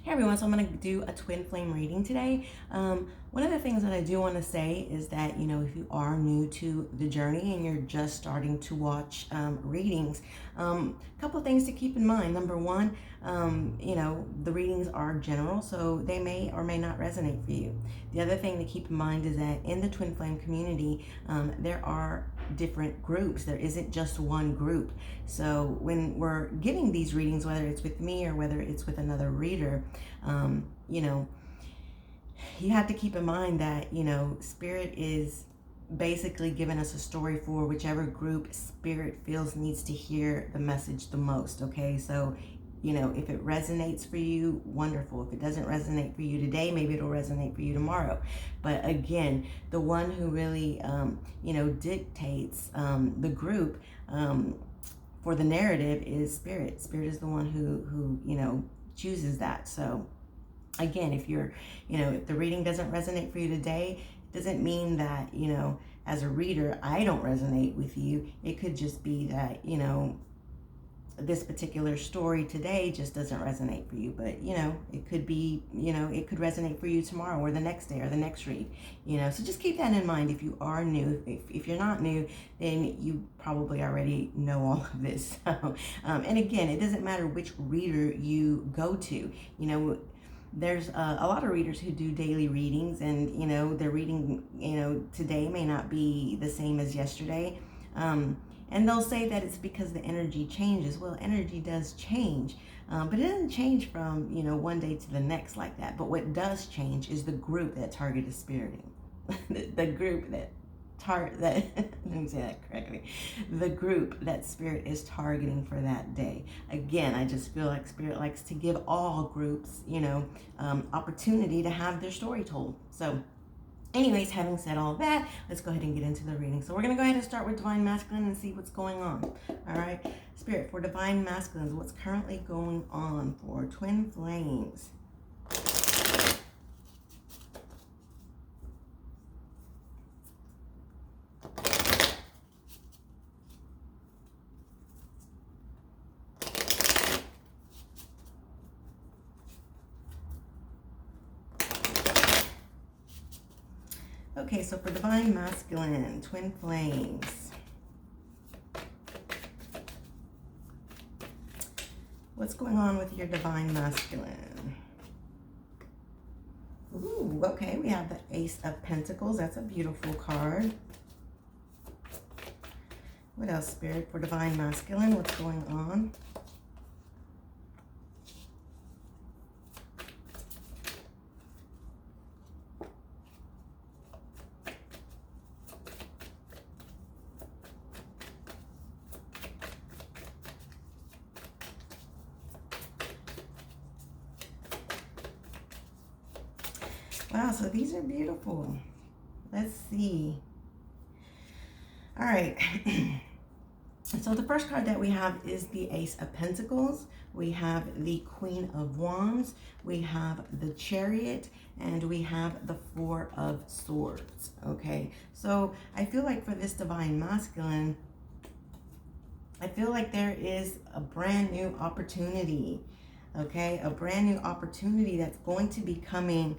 Hey everyone, so I'm going to do a twin flame reading today. One of the things that I do want to say is that, if you are new to the journey and you're just starting to watch readings, a couple of things to keep in mind. Number one, the readings are general, so they may or may not resonate for you. The other thing to keep in mind is that in the twin flame community, there are different groups. There isn't just one group. So when we're giving these readings, whether it's with me or whether it's with another reader, um, you know, you have to keep in mind that, Spirit is basically giving us a story for whichever group Spirit feels needs to hear the message the most. Okay, so if it resonates for you, wonderful. If it doesn't resonate for you today, maybe it'll resonate for you tomorrow. But again, the one who really dictates the group for the narrative is Spirit. Spirit is the one who chooses that. So again, if the reading doesn't resonate for you today, it doesn't mean that, as a reader, I don't resonate with you. It could just be that, this particular story today just doesn't resonate for you. But, it could be, it could resonate for you tomorrow or the next day or the next read, So just keep that in mind if you are new. If you're not new, then you probably already know all of this. So, and again, it doesn't matter which reader you go to, there's a lot of readers who do daily readings, and their reading today may not be the same as yesterday, and they'll say that it's because the energy changes. Well, energy does change, but it doesn't change from one day to the next like that. But what does change is the group that Target is spiriting. The group that let me say that correctly, the group that Spirit is targeting for that day. Again, I just feel like Spirit likes to give all groups opportunity to have their story told. So anyways, having said all that, let's go ahead and get into the reading. So we're going to go ahead and start with Divine Masculine and see what's going on. All right, Spirit, for Divine Masculines, what's currently going on for Twin Flames? Okay, so for Divine Masculine, Twin Flames, what's going on with your Divine Masculine? Ooh, okay, we have the Ace of Pentacles. That's a beautiful card. What else, Spirit, for Divine Masculine? What's going on? Wow, so these are beautiful. Let's see. All right. So the first card that we have is the Ace of Pentacles. We have the Queen of Wands. We have the Chariot. And we have the Four of Swords. Okay. So I feel like for this Divine Masculine, I feel like there is a brand new opportunity. Okay, a brand new opportunity that's going to be coming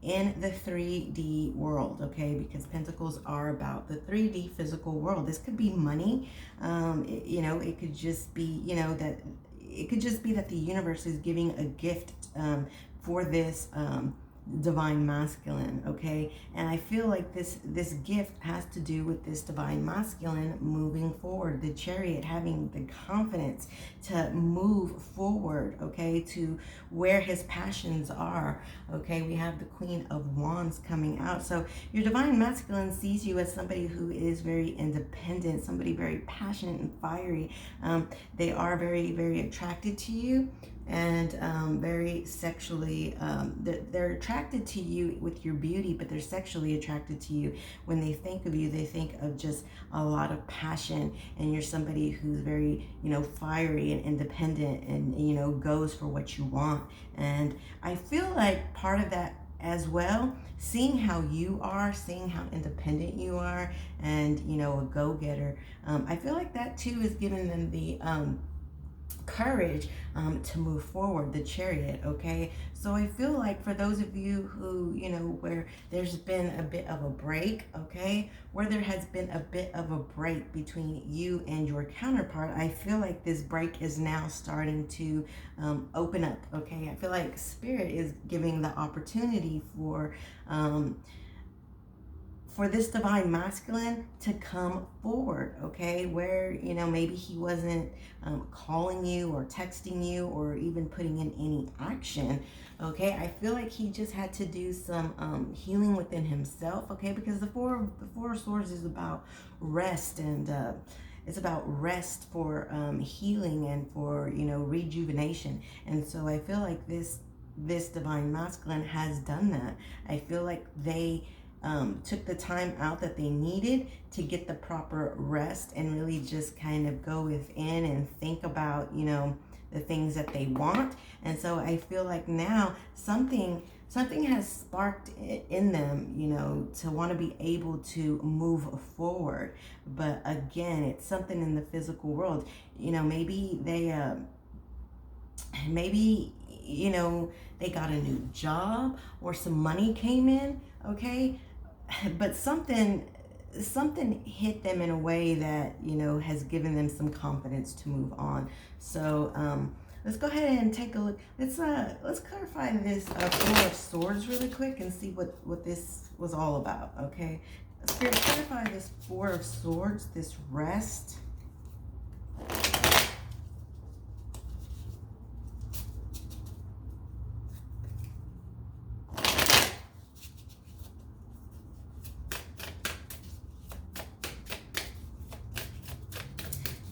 in the 3D world, okay, because Pentacles are about the 3D physical world. This could be money, it could just be, that it could just be that the universe is giving a gift for this Divine Masculine, okay? And I feel like this gift has to do with this Divine Masculine moving forward, the Chariot having the confidence to move forward, okay, to where his passions are, okay? We have the Queen of Wands coming out. So your Divine Masculine sees you as somebody who is very independent, somebody very passionate and fiery. They are very, very attracted to you, and very sexually, they're attracted to you with your beauty, but they're sexually attracted to you. When they think of you, they think of just a lot of passion, and you're somebody who's very, fiery and independent, and, goes for what you want. And I feel like part of that as well, seeing how you are, seeing how independent you are, and, a go-getter, I feel like that too is giving them the courage to move forward, the Chariot. Okay, so I feel like for those of you who, where there's been a bit of a break, okay, where there has been a bit of a break between you and your counterpart, I feel like this break is now starting to open up. Okay, I feel like Spirit is giving the opportunity for this divine masculine to come forward, okay, where maybe he wasn't calling you or texting you or even putting in any action. Okay, I feel like he just had to do some healing within himself. Okay, because the four of swords is about rest, and it's about rest for healing and for rejuvenation. And so I feel like this divine masculine has done that. I feel like they took the time out that they needed to get the proper rest and really just kind of go within and think about, the things that they want. And so I feel like now something has sparked in them, to want to be able to move forward. But again, it's something in the physical world. Maybe they got a new job or some money came in, okay? But something hit them in a way that has given them some confidence to move on. So let's go ahead and take a look. Let's clarify this Four of Swords really quick and see what this was all about. Okay, Spirit, clarify this Four of Swords, this rest.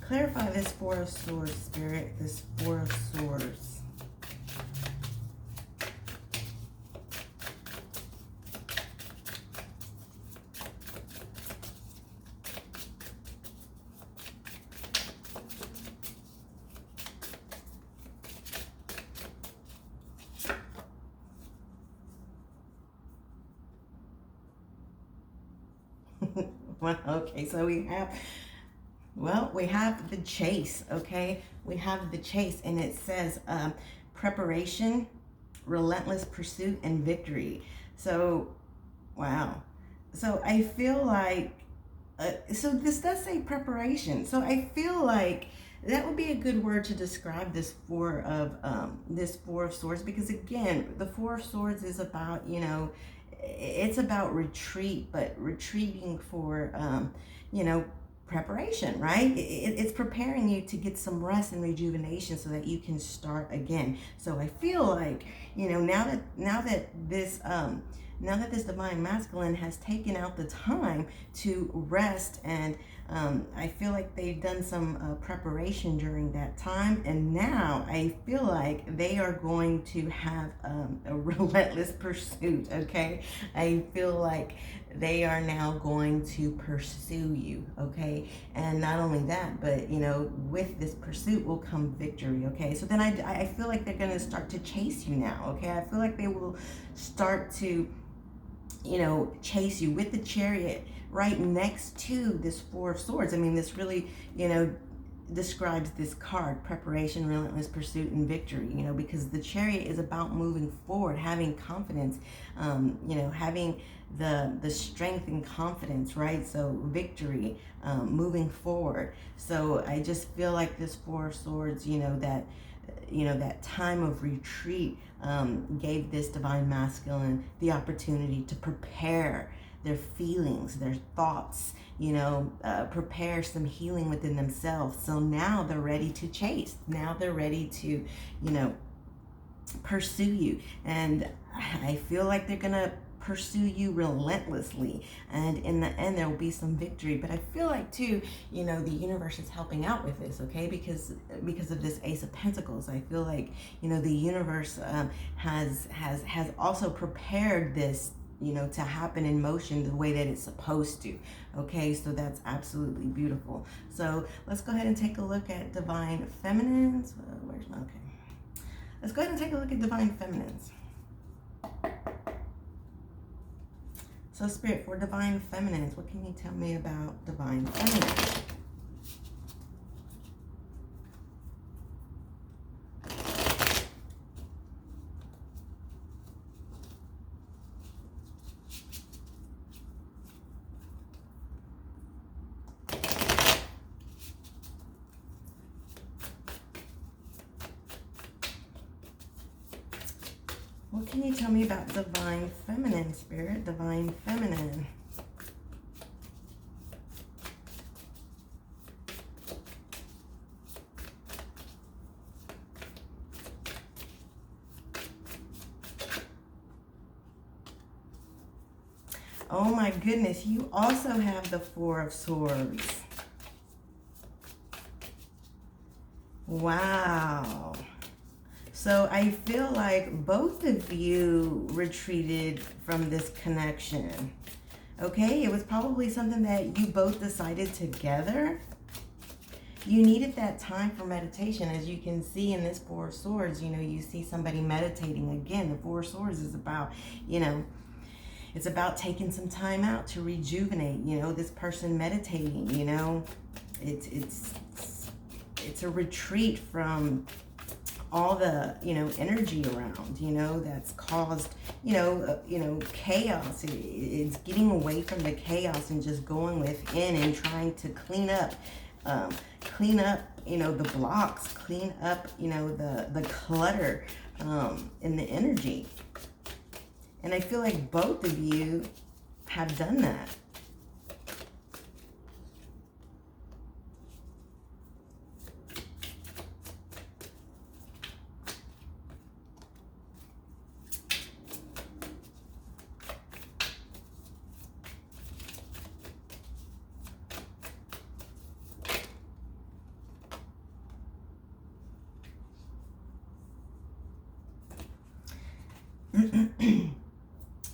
Clarify this Four of Swords, Spirit, this Four of Swords. Well, okay, so we have the chase, okay? We have the chase, and it says preparation, relentless pursuit, and victory. So, wow. So I feel like, so this does say preparation. So I feel like that would be a good word to describe this Four of Swords, because again, the Four of Swords is about, it's about retreat, but retreating for, preparation, right? It's preparing you to get some rest and rejuvenation so that you can start again. So I feel like, now that this divine masculine has taken out the time to rest, and I feel like they've done some preparation during that time, and now I feel like they are going to have a relentless pursuit. Okay, I feel like they are now going to pursue you. Okay, and not only that, but with this pursuit will come victory. Okay, so then I feel like they're going to start to chase you now. Okay, I feel like they will start to chase you with the Chariot right next to this Four of Swords. I mean, this really, describes this card: preparation, relentless pursuit, and victory. Because the Chariot is about moving forward, having confidence, having the strength and confidence, right? So victory, moving forward. So I just feel like this Four of Swords, that time of retreat gave this divine masculine the opportunity to prepare their feelings, their thoughts, prepare some healing within themselves. So now they're ready to chase. Now they're ready to, pursue you. And I feel like they're going to pursue you relentlessly, and in the end there will be some victory. But I feel like too, the universe is helping out with this, okay, because of this Ace of Pentacles. I feel like the universe has also prepared this to happen in motion the way that it's supposed to. Okay, so that's absolutely beautiful. So let's go ahead and take a look at divine feminines. Let's go ahead and take a look at divine feminines. So Spirit, for divine feminines, what can you tell me about divine feminines? What can you tell me about divine feminine, spirit? Divine feminine. Oh my goodness, you also have the Four of Swords. Wow. So I feel like both of you retreated from this connection. Okay, it was probably something that you both decided together. You needed that time for meditation. As you can see in this Four of Swords, you know, you see somebody meditating. Again, the Four of Swords is about, you know, it's about taking some time out to rejuvenate, you know, this person meditating, you know. It's a retreat from all the, you know, energy around, you know, that's caused, you know, chaos. It's getting away from the chaos and just going within and trying to clean up, you know, the blocks, clean up, you know, the clutter in the energy. And I feel like both of you have done that.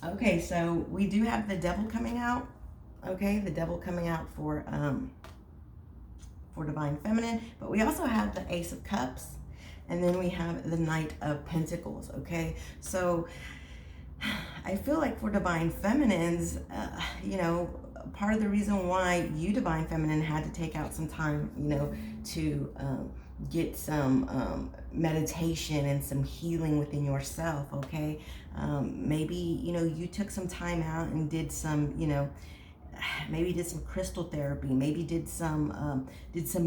Okay, so we do have the Devil coming out. Okay, the Devil coming out for Divine Feminine, but we also have the Ace of Cups, and then we have the Knight of Pentacles. Okay, so I feel like for Divine Feminines, you know, part of the reason why you, Divine Feminine, had to take out some time, you know, to get some meditation and some healing within yourself. Okay, maybe, you know, you took some time out and did some, you know, maybe did some crystal therapy, maybe did some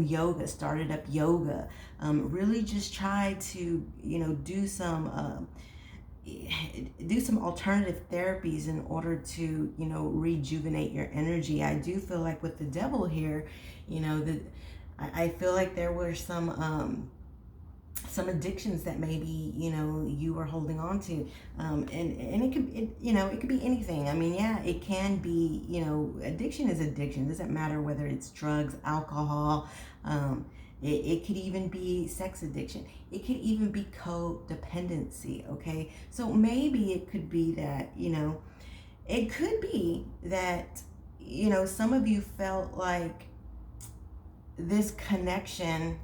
yoga, started up yoga, really just tried to, you know, do some alternative therapies in order to, you know, rejuvenate your energy. I do feel like with the Devil here, you know, I feel like there were some addictions that maybe, you know, you were holding on to, and it could, you know, it could be anything. I mean, yeah, it can be, you know, addiction is addiction. It doesn't matter whether it's drugs, alcohol, it could even be sex addiction. It could even be codependency. Okay, so maybe it could be that, you know, it could be that, you know, some of you felt like this connection,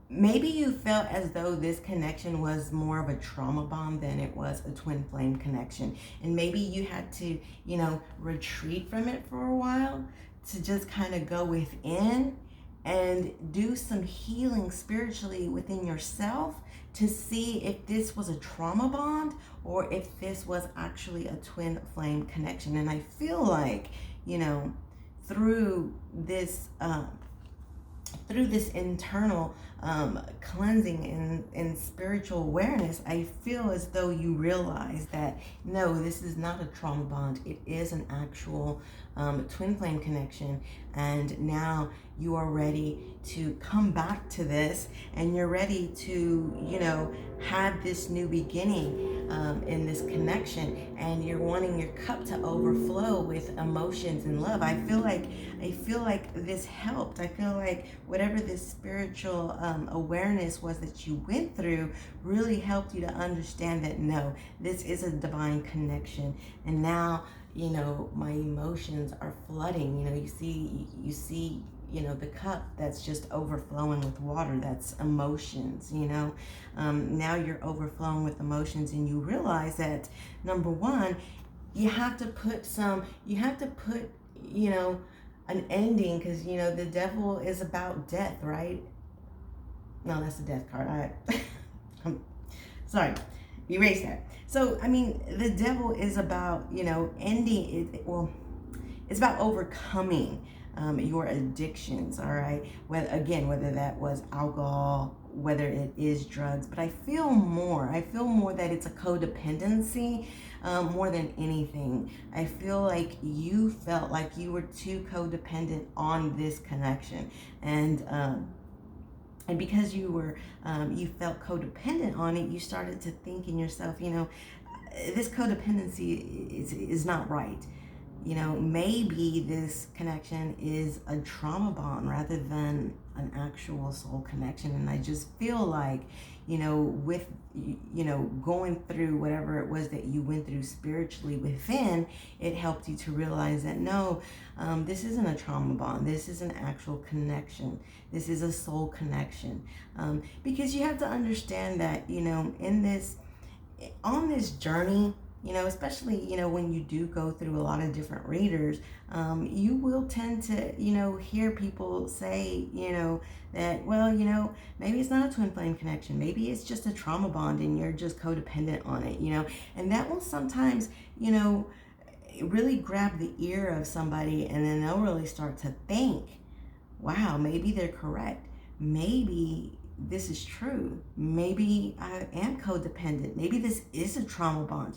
maybe you felt as though this connection was more of a trauma bond than it was a twin flame connection. And maybe you had to, you know, retreat from it for a while to just kind of go within and do some healing spiritually within yourself to see if this was a trauma bond or if this was actually a twin flame connection. And I feel like, you know, through this internal cleansing and spiritual awareness, I feel as though you realize that no, this is not a trauma bond. It is an actual twin flame connection, and now you are ready to come back to this, and you're ready to, you know, have this new beginning in this connection, and you're wanting your cup to overflow with emotions and love. I feel like this helped. I feel like whatever this spiritual awareness was that you went through really helped you to understand that no, this is a divine connection. And now, you know, my emotions are flooding. You know, you see, you know, the cup that's just overflowing with water. That's emotions, you know. Now you're overflowing with emotions, and you realize that, number one, you have to put, you know, an ending, because, you know, the Devil is about death, right? No, that's the death card. I'm sorry, erase that. So, I mean, the Devil is about, you know, ending it. Well, it's about overcoming your addictions, all right? Whether that was alcohol whether it is drugs, but I feel more that it's a codependency, more than anything. I feel like you felt like you were too codependent on this connection, and because you felt codependent on it, you started to think in yourself, this codependency is not right. Maybe this connection is a trauma bond rather than an actual soul connection. And I just feel like, with, going through whatever it was that you went through spiritually within, it helped you to realize that no, this isn't a trauma bond. This is an actual connection. This is a soul connection. Because you have to understand that, on this journey, especially, when you do go through a lot of different readers, you will tend to, hear people say, that, well, maybe it's not a twin flame connection. Maybe it's just a trauma bond and you're just codependent on it, and that will sometimes, really grab the ear of somebody, and then they'll really start to think, wow, maybe they're correct. Maybe this is true. Maybe I am codependent. Maybe this is a trauma bond.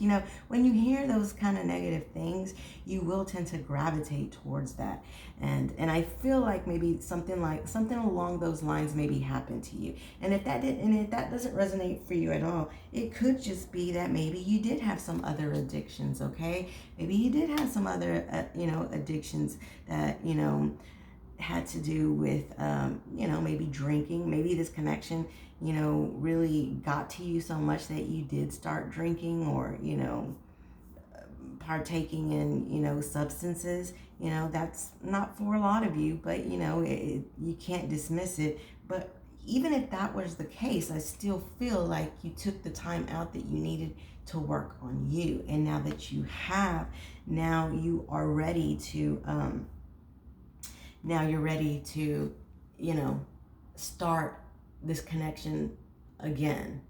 When you hear those kind of negative things, you will tend to gravitate towards that. And I feel like maybe something along those lines maybe happened to you. And if that doesn't resonate for you at all, it could just be that maybe you did have some other addictions, okay? Maybe you did have some other addictions that, had to do with, maybe drinking. Maybe this connection, really got to you so much that you did start drinking, or, partaking in, substances. That's not for a lot of you, but, you can't dismiss it. But even if that was the case, I still feel like you took the time out that you needed to work on you. And now that you have, now you are ready to, start this connection again.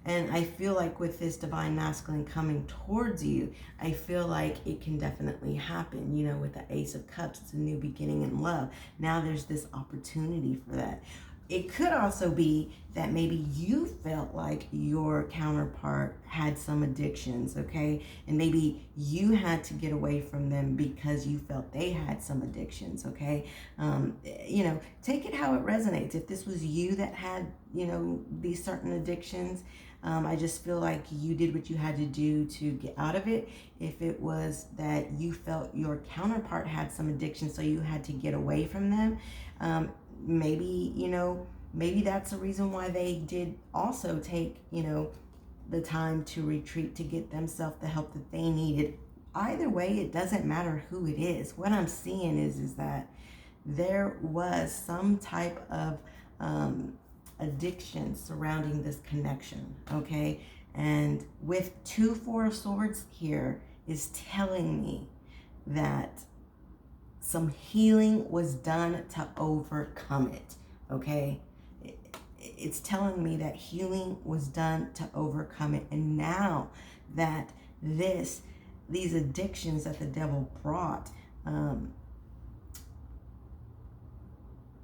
And I feel like with this divine masculine coming towards you, I feel like it can definitely happen. With the Ace of Cups, it's a new beginning in love. Now there's this opportunity for that. It could also be that maybe you felt like your counterpart had some addictions, okay? And maybe you had to get away from them because you felt they had some addictions, okay? Take it how it resonates. If this was you that had, these certain addictions, I just feel like you did what you had to do to get out of it. If it was that you felt your counterpart had some addiction, so you had to get away from them, maybe that's the reason why they did also take, the time to retreat to get themselves the help that they needed. Either way, it doesn't matter who it is. What I'm seeing is that there was some type of addiction surrounding this connection, okay? And with 2 4 of Swords here is telling me that some healing was done to overcome it, okay? It's telling me that healing was done to overcome it. And now that these addictions that the devil brought,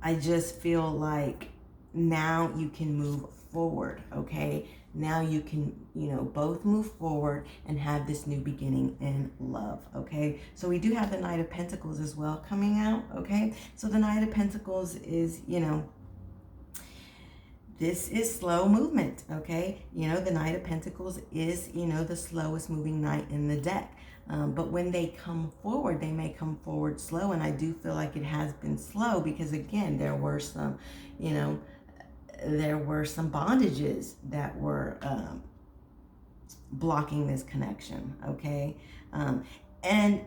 I just feel like now you can move forward, okay? Now you can, both move forward and have this new beginning in love, okay? So we do have the Knight of Pentacles as well coming out, okay? So the Knight of Pentacles is, this is slow movement, okay? The Knight of Pentacles is, the slowest moving knight in the deck. But when they come forward, they may come forward slow. And I do feel like it has been slow because, again, there were some bondages that were blocking this connection, okay? And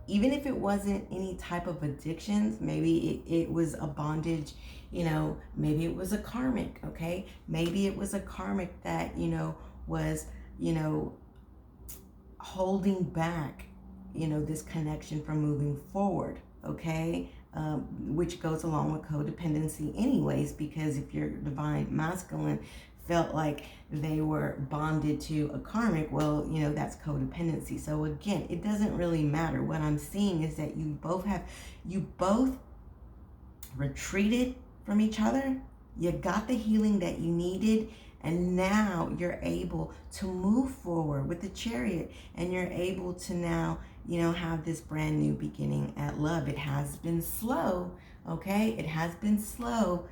even if it wasn't any type of addictions, maybe it was a bondage, maybe it was a karmic, okay? Maybe it was a karmic that, was, holding back, this connection from moving forward, okay? Which goes along with codependency anyways, because if your divine masculine felt like they were bonded to a karmic, well, that's codependency. So again, it doesn't really matter. What I'm seeing is that you both retreated from each other, You got the healing that you needed, and now you're able to move forward with the Chariot, and you're able to now, have this brand new beginning at love. It has been slow, okay? It has been slow,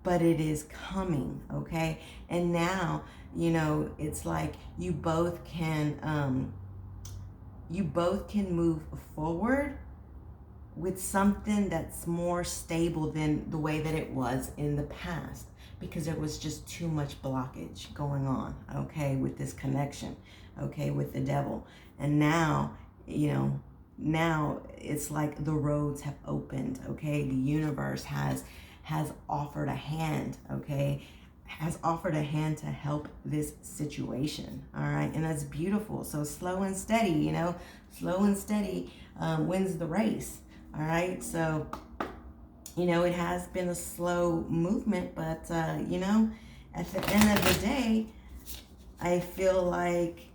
but it is coming, okay? And now, it's like you both can move forward with something that's more stable than the way that it was in the past, because there was just too much blockage going on, okay, with this connection, okay, with the devil. And now, now it's like the roads have opened, okay? The universe has offered a hand, okay? Has offered a hand to help this situation, all right? And that's beautiful. So slow and steady, slow and steady wins the race. All right, so, it has been a slow movement, but, at the end of the day, I feel like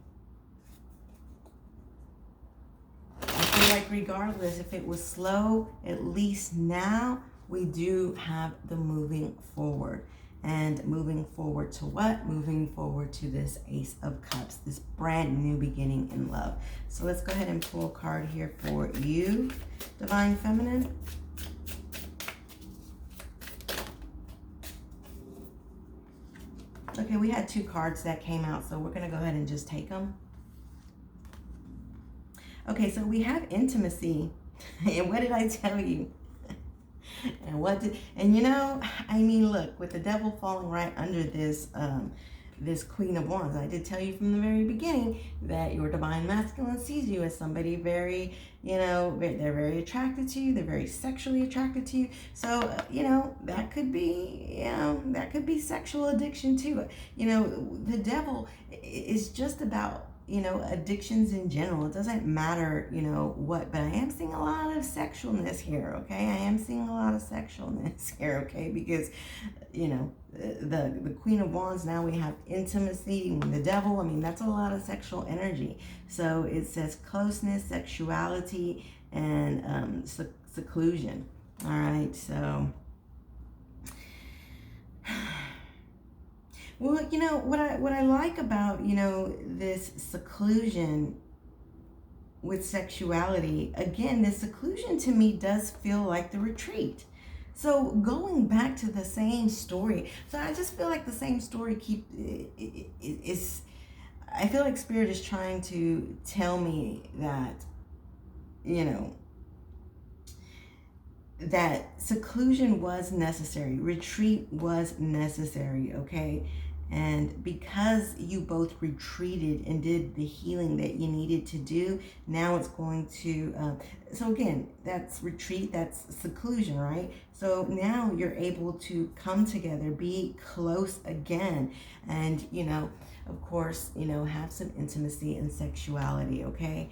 regardless if it was slow, at least now we do have the moving forward. And moving forward to what? Moving forward to this Ace of Cups, this brand new beginning in love. So let's go ahead and pull a card here for you, Divine Feminine. Okay, we had 2 cards that came out, so we're going to go ahead and just take them. Okay, so we have intimacy. And what did I tell you? And look, with the devil falling right under this this Queen of Wands, I did tell you from the very beginning that your divine masculine sees you as somebody very, they're very attracted to you. They're very sexually attracted to you. So, that could be sexual addiction too. The devil is just about, addictions in general. It doesn't matter, what, but I am seeing a lot of sexualness here, okay? I am seeing a lot of sexualness here, okay? Because, the Queen of Wands, now we have intimacy, and the devil, that's a lot of sexual energy. So it says closeness, sexuality, and seclusion, all right? So... Well, what I like about, this seclusion with sexuality, again, the seclusion to me does feel like the retreat. So going back to the same story, so I just feel like the same story I feel like Spirit is trying to tell me that, that seclusion was necessary, retreat was necessary, okay? And because you both retreated and did the healing that you needed to do, now it's going to, so again, that's retreat, that's seclusion, right? So now you're able to come together, be close again, and, of course, have some intimacy and sexuality, okay?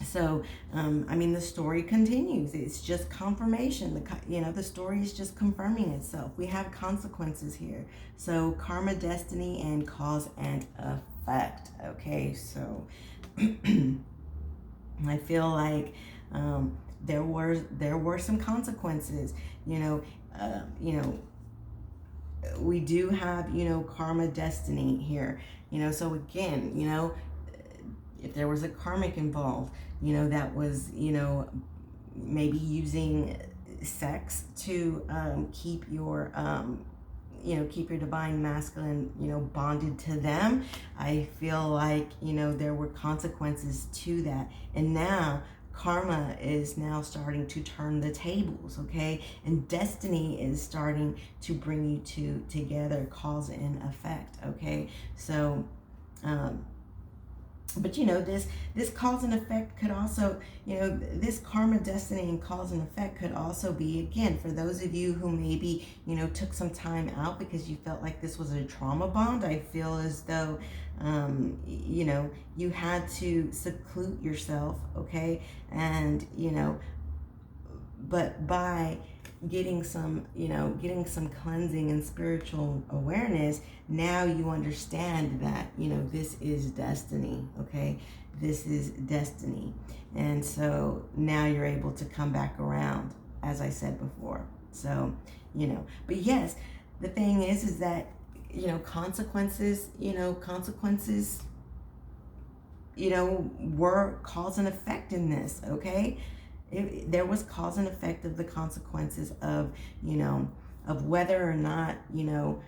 So, the story continues. It's just confirmation. The story is just confirming itself. We have consequences here. So, karma, destiny, and cause and effect. Okay, so I feel like there were some consequences. We do have karma, destiny here. So again, if there was a karmic involved, that was, maybe using sex to keep your divine masculine, bonded to them. I feel like, there were consequences to that. And now karma is now starting to turn the tables, okay? And destiny is starting to bring you together, cause and effect, okay? So, but this cause and effect could also, this karma, destiny, and cause and effect could also be, again, for those of you who maybe, took some time out because you felt like this was a trauma bond. I feel as though, you had to seclude yourself, okay? And, but by getting some cleansing and spiritual awareness, now you understand that, this is destiny, okay? This is destiny. And so now you're able to come back around, as I said before. So But yes, the thing is that, consequences, were cause and effect in this, okay? There was cause and effect of the consequences of, of whether or not, you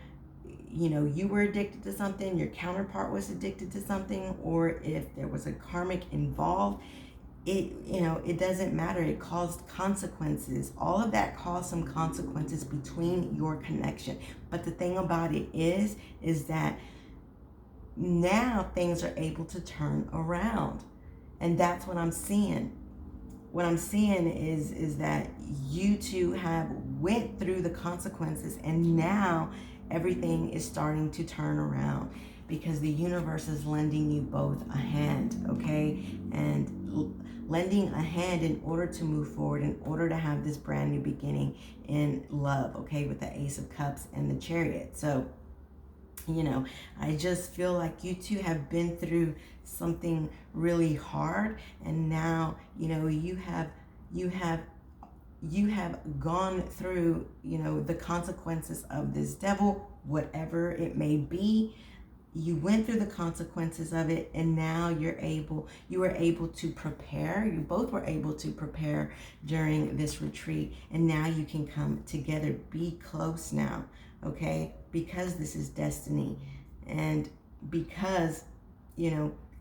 were addicted to something, your counterpart was addicted to something, or if there was a karmic involved. It doesn't matter. It caused consequences. All of that caused some consequences between your connection. But the thing about it is that now things are able to turn around. And that's what I'm seeing. What I'm seeing is that you two have went through the consequences, and now everything is starting to turn around because the universe is lending you both a hand, okay? And lending a hand in order to move forward, in order to have this brand new beginning in love, okay, with the Ace of Cups and the Chariot. So, I just feel like you two have been through something really hard, and now, you have gone through, the consequences of this devil, whatever it may be. You went through the consequences of it, and now you were able to prepare. You both were able to prepare during this retreat, and now you can come together. Be close now, okay? Because this is destiny, and because,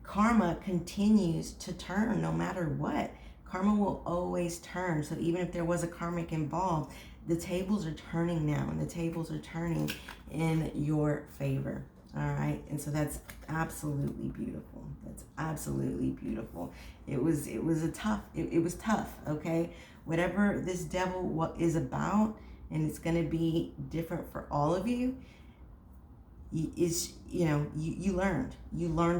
karma continues to turn no matter what. Karma will always turn. So even if there was a karmic involved, the tables are turning now, and the tables are turning in your favor. All right. And so that's absolutely beautiful. That's absolutely beautiful. It was tough. Okay. Whatever this devil is about, and it's going to be different for all of you, is, you learned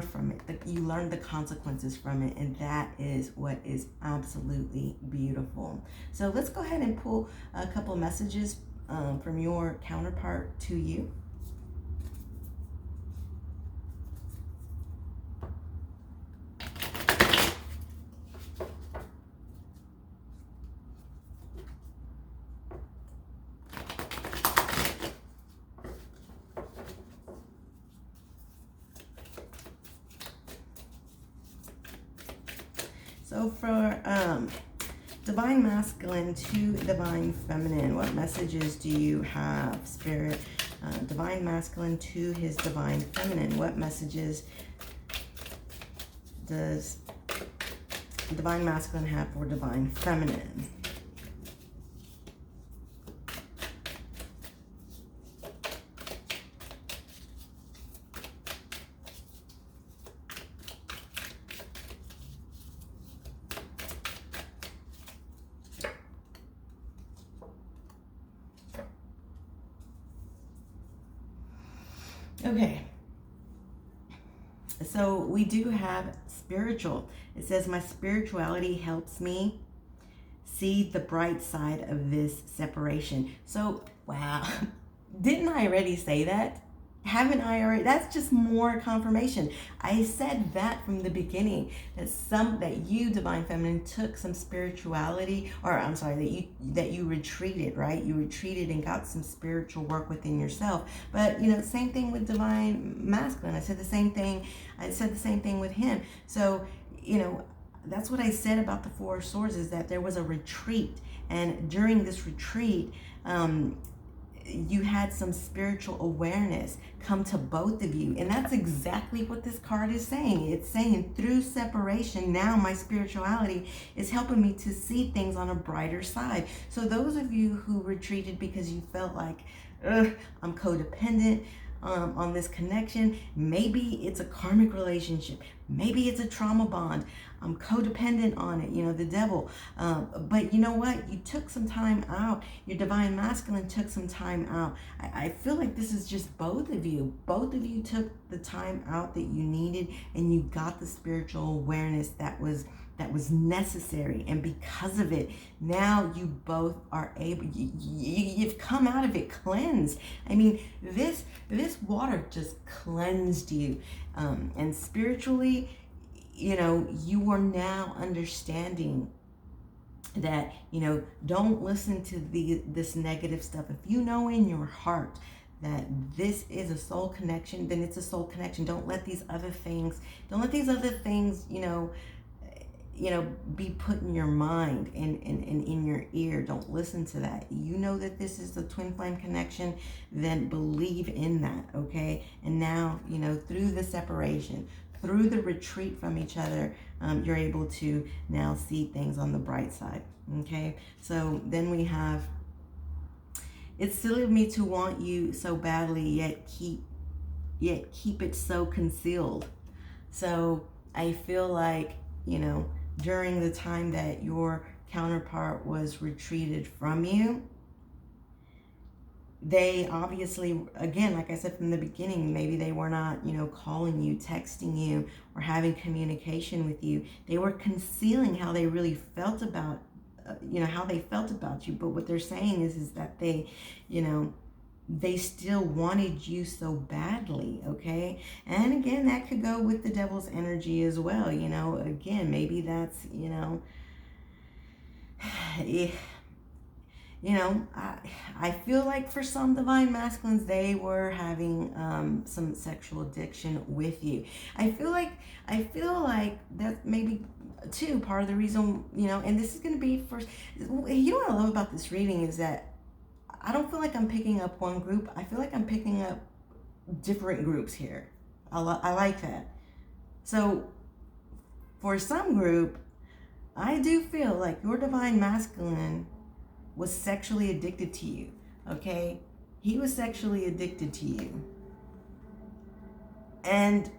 from it. You learned the consequences from it. And that is what is absolutely beautiful. So let's go ahead and pull a couple of messages from your counterpart to you. So for Divine Masculine to Divine Feminine, what messages do you have, Spirit? Divine Masculine to his Divine Feminine, what messages does Divine Masculine have for Divine Feminine? Okay, so we do have spiritual. It says, my spirituality helps me see the bright side of this separation. So, wow, didn't I already say that? Haven't I already? That's just more confirmation. I said that from the beginning, that you, Divine Feminine, took some spirituality, or I'm sorry, that you retreated, right? You retreated and got some spiritual work within yourself. But same thing with Divine Masculine. I said the same thing with him. So, that's what I said about the Four of Swords, is that there was a retreat, and during this retreat, you had some spiritual awareness come to both of you. And that's exactly what this card is saying. It's saying, through separation, now my spirituality is helping me to see things on a brighter side. So those of you who retreated because you felt like, I'm codependent on this connection, maybe it's a karmic relationship, maybe it's a trauma bond, I'm codependent on it, the devil. But you know what? You took some time out. Your Divine Masculine took some time out. I feel like this is just both of you. Both of you took the time out that you needed, and you got the spiritual awareness that was necessary. And because of it, now you both are able, you've come out of it cleansed. I mean, this water just cleansed you. And spiritually, you are now understanding that, don't listen to this negative stuff. If you know in your heart that this is a soul connection, then it's a soul connection. Don't let these other things, be put in your mind and in your ear. Don't listen to that. You know that this is the twin flame connection, then believe in that, okay? And now, through the separation, through the retreat from each other, you're able to now see things on the bright side, okay? So then we have, it's silly of me to want you so badly, yet keep it so concealed. So I feel like, during the time that your counterpart was retreated from you, they obviously, again, like I said from the beginning, maybe they were not, calling you, texting you, or having communication with you. They were concealing how they really felt about, how they felt about you. But what they're saying is that they still wanted you so badly, okay? And again, that could go with the devil's energy as well, again, maybe that's, I feel like for some divine masculines, they were having some sexual addiction with you. I feel like that maybe too part of the reason, and this is going to be first, what I love about this reading is that I don't feel like I'm picking up one group. I feel like I'm picking up different groups here. I like that. So for some group, I do feel like your divine masculine was sexually addicted to you, okay? He was sexually addicted to you. And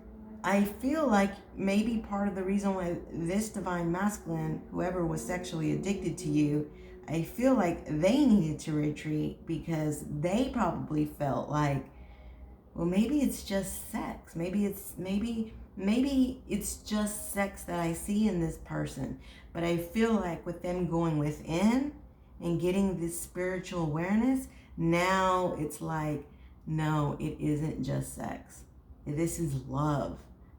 I feel like maybe part of the reason why this divine masculine, whoever was sexually addicted to you, I feel like they needed to retreat because they probably felt like, well, maybe it's just sex. Maybe it's just sex that I see in this person. But I feel like with them going within and getting this spiritual awareness, now it's like, no, it isn't just sex. This is love.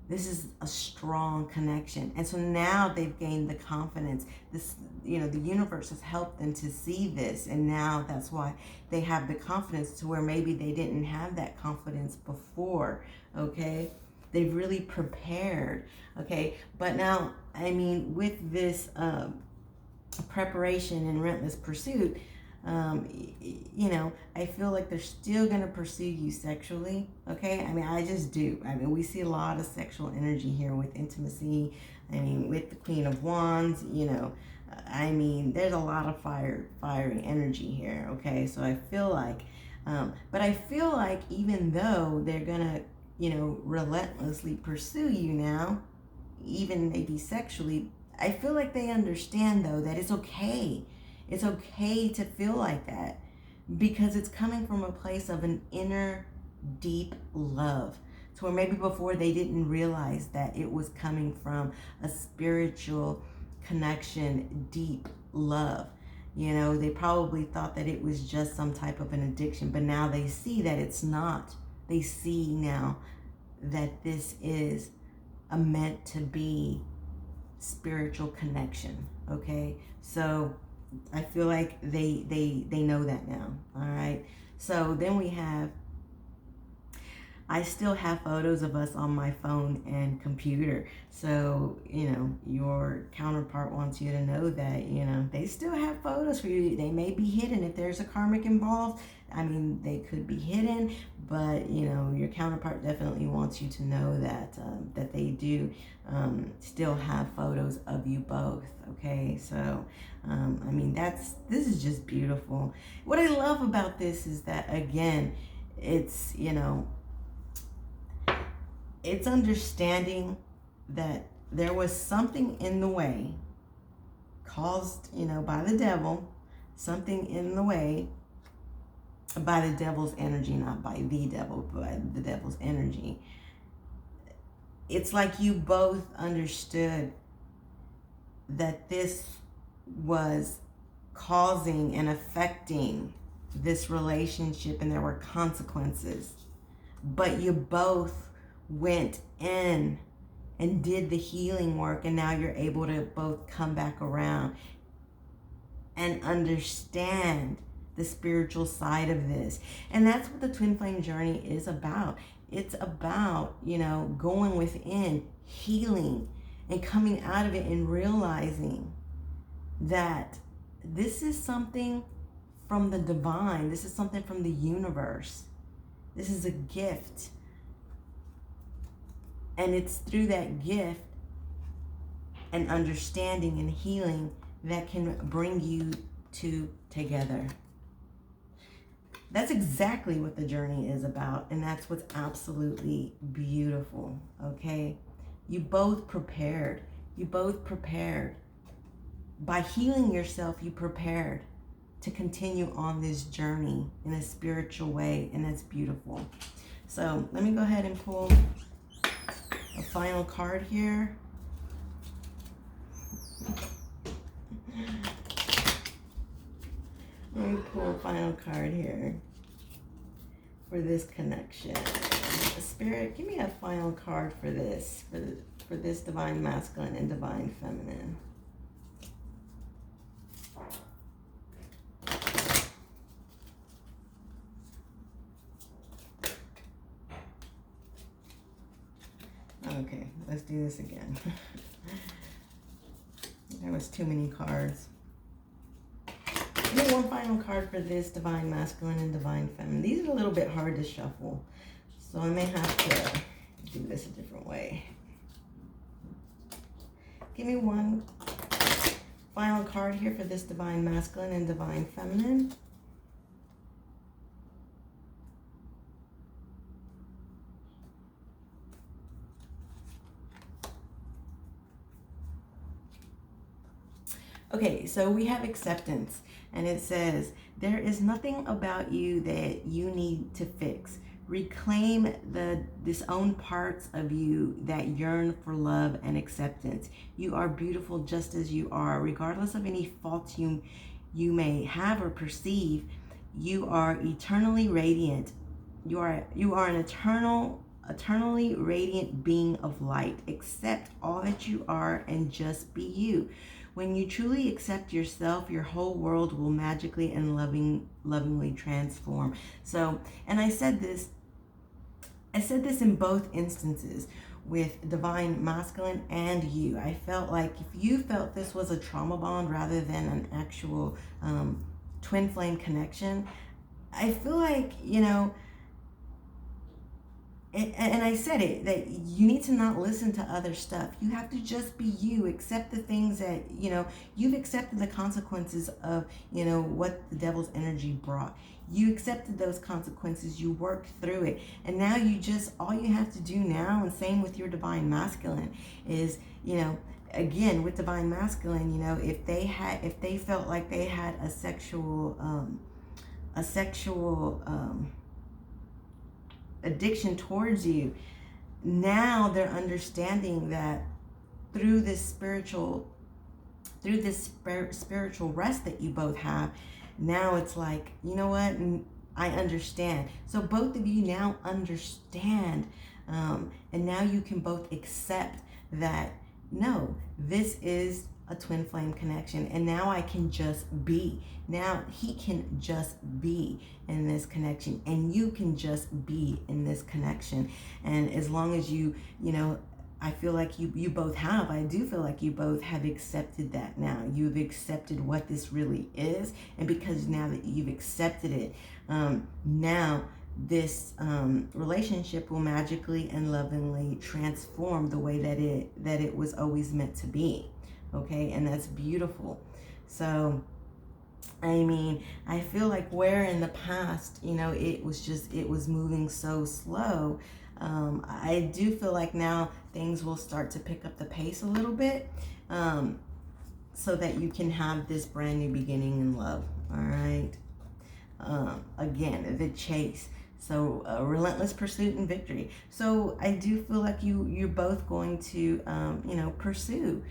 This is a strong connection. And so now they've gained the confidence. This, the universe has helped them to see this. And now that's why they have the confidence to where maybe they didn't have that confidence before, okay? They've really prepared, okay? But now, with this preparation and relentless pursuit, I feel like they're still going to pursue you sexually, okay? I just do. We see a lot of sexual energy here with intimacy. With the Queen of Wands, there's a lot of fiery energy here, okay? So I feel like, but I feel like even though they're going to, relentlessly pursue you now, even maybe sexually, I feel like they understand, though, that it's okay. It's okay to feel like that because it's coming from a place of an inner, deep love. To where maybe before they didn't realize that it was coming from a spiritual connection, deep love. They probably thought that it was just some type of an addiction, but now they see that it's not. They see now that this is a meant to be spiritual connection, okay? So I feel like they know that now, all right? So then we have, I still have photos of us on my phone and computer. So, your counterpart wants you to know that, they still have photos for you. They may be hidden if there's a karmic involved. They could be hidden, but, your counterpart definitely wants you to know that that they do still have photos of you both, okay? So, this is just beautiful. What I love about this is that, again, it's, it's understanding that there was something in the way caused, by the devil, something in the way by the devil's energy, not by the devil, but by the devil's energy. It's like you both understood that this was causing and affecting this relationship and there were consequences, but you both went in and did the healing work, and now you're able to both come back around. and understand the spiritual side of this. And that's what the twin flame journey is about. It's about, going within, healing, and coming out of it and realizing that this is something from the divine. This is something from the universe. This is a gift. And it's through that gift and understanding and healing that can bring you two together. That's exactly what the journey is about, and that's what's absolutely beautiful, okay? You both prepared. By healing yourself, you prepared to continue on this journey in a spiritual way, and that's beautiful. So let me go ahead and pull a final card here. Let me pull a final card here for this connection. Spirit, give me a final card for this, for this divine masculine and divine feminine. Okay, let's do this again. There was too many cards. Give me one final card for this divine masculine and divine feminine. These are a little bit hard to shuffle, so I may have to do this a different way. Give me one final card here for this divine masculine and divine feminine. Okay, so we have acceptance, and it says, there is nothing about you that you need to fix. Reclaim the disowned parts of you that yearn for love and acceptance. You are beautiful just as you are, regardless of any faults you may have or perceive. You are eternally radiant. You are an eternally radiant being of light. Accept all that you are and just be you. When you truly accept yourself, your whole world will magically and lovingly transform. So, and I said this in both instances with divine masculine and you. I felt like if you felt this was a trauma bond rather than an actual twin flame connection, I feel like, and I said it, that you need to not listen to other stuff. You have to just be you. Accept the things that, you've accepted the consequences of, what the devil's energy brought. You accepted those consequences. You worked through it. And now all you have to do now, and same with your divine masculine, is, again, with divine masculine, if they felt like they had a sexual addiction towards you, now they're understanding that through this spiritual rest that you both have, now it's like, you know what, I understand. So both of you now understand, and now you can both accept that, no, this is a twin flame connection, and now I can just be. Now he can just be in this connection, and you can just be in this connection. And as long as I feel like you both have, I do feel like you both have accepted that now. You've accepted what this really is, and because now that you've accepted it, now this relationship will magically and lovingly transform the way that it was always meant to be. Okay, and that's beautiful. So, I mean, I feel like where in the past, it was moving so slow. I do feel like now things will start to pick up the pace a little bit, so that you can have this brand new beginning in love. All right. Again, the chase. So relentless pursuit and victory. So I do feel like you're both going to, pursue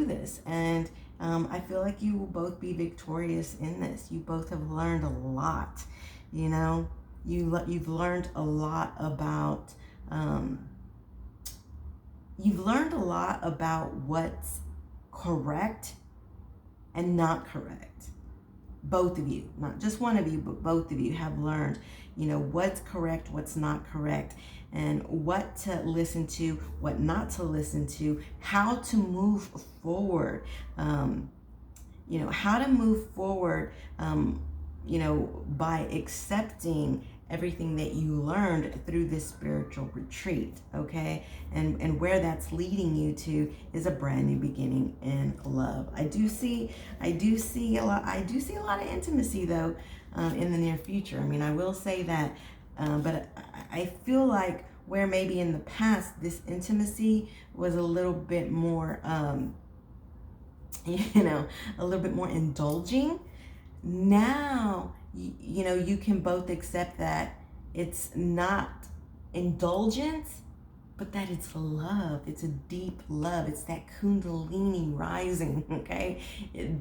this. And I feel like you will both be victorious in this. You both have learned a lot, you've learned a lot about, what's correct and not correct. both of you, not just one of you, but both of you have learned, what's correct, what's not correct, and what to listen to, what not to listen to, how to move forward, how to move forward, by accepting everything that you learned through this spiritual retreat, okay? And where that's leading you to is a brand new beginning in love. I do see a lot of intimacy though, in the near future. I mean, I will say that, but I feel like where maybe in the past this intimacy was a little bit more, a little bit more indulging. Now, you can both accept that it's not indulgence, but that it's love. It's a deep love. It's that kundalini rising, okay?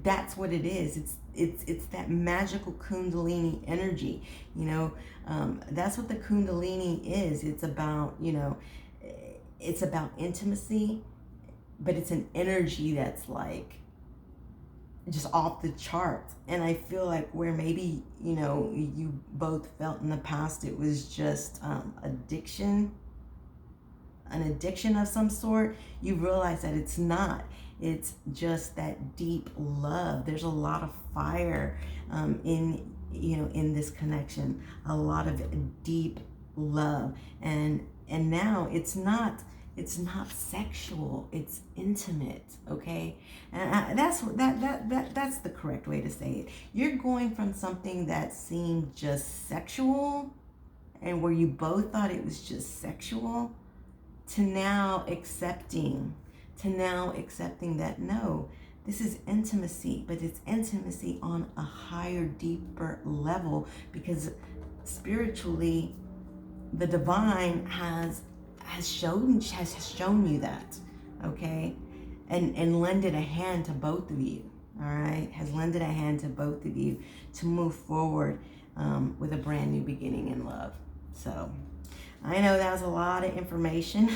That's what it is. It's that magical kundalini energy, that's what the kundalini is. It's about, it's about intimacy, but it's an energy that's like just off the charts. And I feel like where maybe, you both felt in the past it was just an addiction of some sort, you realize that it's not. It's just that deep love. There's a lot of fire in this connection, a lot of deep love. And now it's not sexual, it's intimate, okay? And that's the correct way to say it. You're going from something that seemed just sexual and where you both thought it was just sexual to now accepting that no, this is intimacy, but it's intimacy on a higher, deeper level, because spiritually the divine has shown you that, okay, and lended a hand to both of you, all right, has lended a hand to both of you to move forward with a brand new beginning in love. So I know that was a lot of information.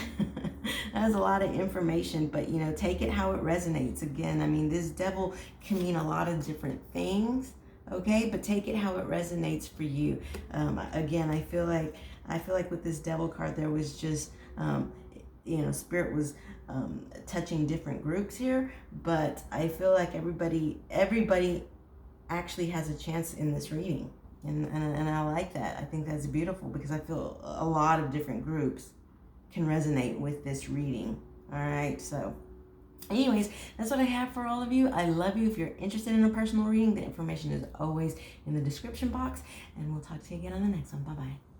But take it how it resonates. Again, I mean, this devil can mean a lot of different things, okay, but take it how it resonates for you. Again, I feel like with this devil card there was just spirit was touching different groups here, but I feel like everybody actually has a chance in this reading, and I like that. I think that's beautiful, because I feel a lot of different groups can resonate with this reading. All right, so anyways, that's what I have for all of you. I love you. If you're interested in a personal reading, the information is always in the description box, and we'll talk to you again on the next one. Bye bye.